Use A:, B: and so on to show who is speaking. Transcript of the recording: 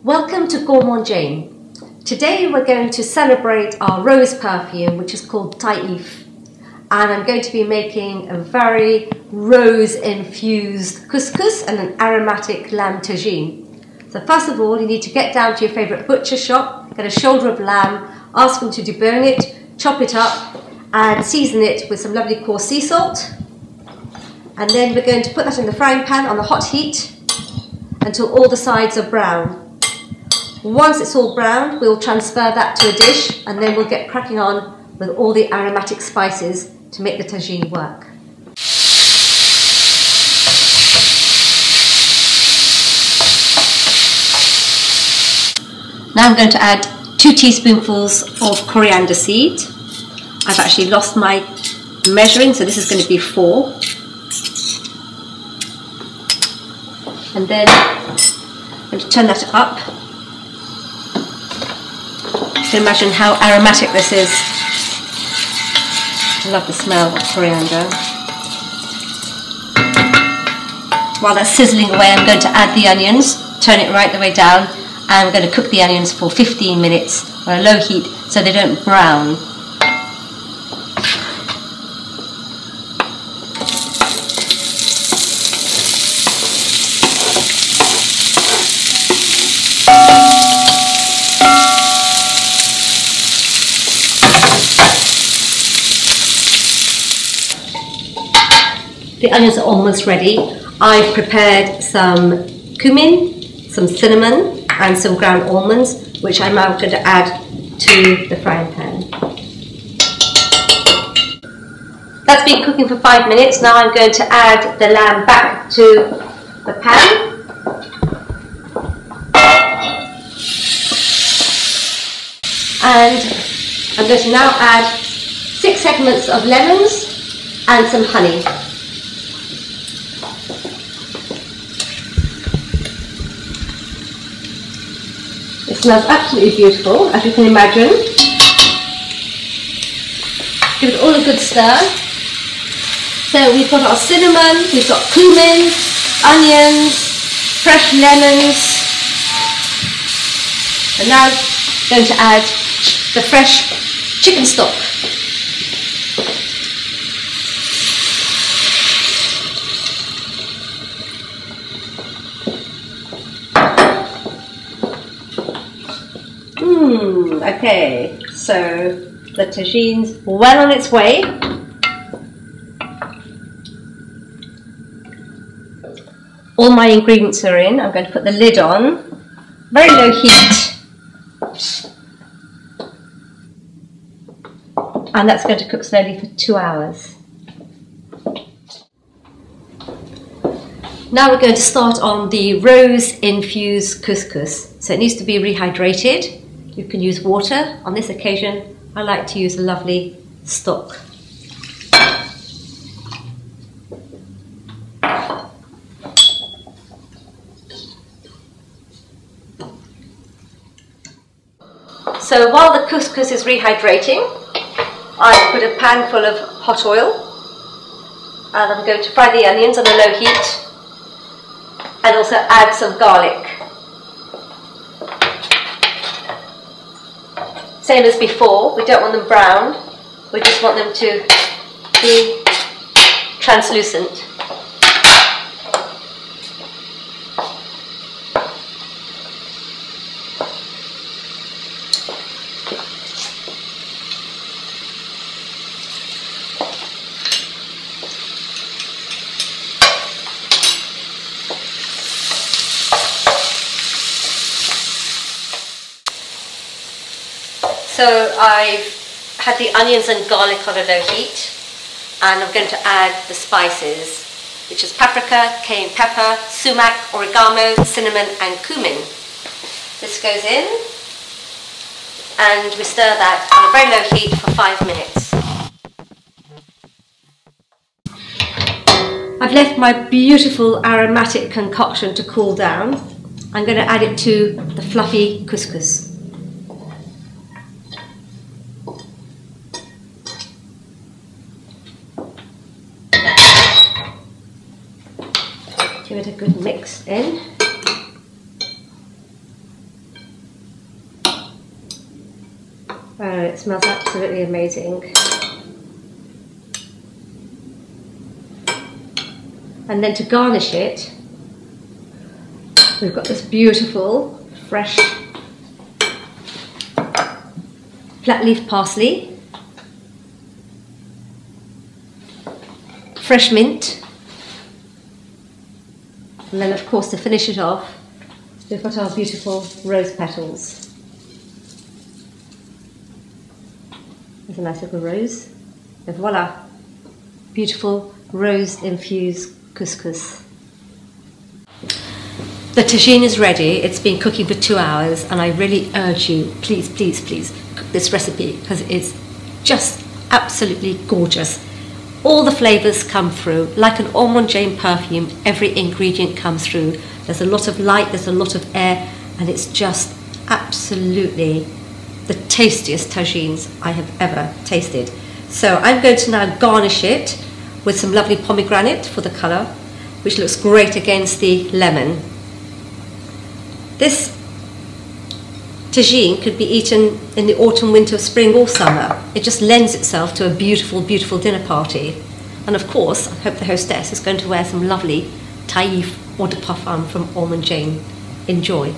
A: Welcome to Gourmande Jayne. Today we're going to celebrate our rose perfume, which is called Tagine. And I'm going to be making a very rose-infused couscous and an aromatic lamb tagine. So first of all, you need to get down to your favourite butcher shop, get a shoulder of lamb, ask them to debone it, chop it up and season it with some lovely coarse sea salt. And then we're going to put that in the frying pan on the hot heat until all the sides are brown. Once it's all brown, we'll transfer that to a dish and then we'll get cracking on with all the aromatic spices to make the tagine work. Now I'm going to add 2 teaspoonfuls of coriander seed. I've actually lost my measuring, so this is going to be 4. And then I'm going to turn that up. So imagine how aromatic this is. I love the smell of coriander. While that's sizzling away, I'm going to add the onions, turn it right the way down, and I'm going to cook the onions for 15 minutes on a low heat so they don't brown. The onions are almost ready. I've prepared some cumin, some cinnamon and some ground almonds, which I'm now going to add to the frying pan. That's been cooking for 5 minutes. Now I'm going to add the lamb back to the pan. And I'm going to now add 6 segments of lemons and some honey. It smells absolutely beautiful, as you can imagine. Give it all a good stir. So we've got our cinnamon, we've got cumin, onions, fresh lemons. And now I'm going to add the fresh chicken stock. Okay, so the tagine's well on its way. All my ingredients are in. I'm going to put the lid on, very low heat, and that's going to cook slowly for 2 hours. Now we're going to start on the rose-infused couscous. So it needs to be rehydrated. You can use water. On this occasion, I like to use a lovely stock. So while the couscous is rehydrating, I put a pan full of hot oil and I'm going to fry the onions on a low heat and also add some garlic. Same as before, we don't want them brown, we just want them to be translucent. So I've had the onions and garlic on a low heat and I'm going to add the spices, which is paprika, cayenne pepper, sumac, oregano, cinnamon and cumin. This goes in and we stir that on a very low heat for 5 minutes. I've left my beautiful aromatic concoction to cool down. I'm going to add it to the fluffy couscous. Give it a good mix in. Oh, it smells absolutely amazing. And then to garnish it, we've got this beautiful, fresh flat leaf parsley, fresh mint, and then of course to finish it off, we've got our beautiful rose petals. There's a nice little rose, and voila, beautiful rose infused couscous. The tagine is ready. It's been cooking for 2 hours, and I really urge you, please, please, please cook this recipe because it's just absolutely gorgeous. All the flavours come through, like an Gourmande Jayne perfume, every ingredient comes through. There's a lot of light, there's a lot of air, and it's just absolutely the tastiest tagines I have ever tasted. So I'm going to now garnish it with some lovely pomegranate for the colour, which looks great against the lemon. This tagine could be eaten in the autumn, winter, spring or summer. It just lends itself to a beautiful, beautiful dinner party. And of course, I hope the hostess is going to wear some lovely taille eau de parfum from Gourmande Jayne. Enjoy.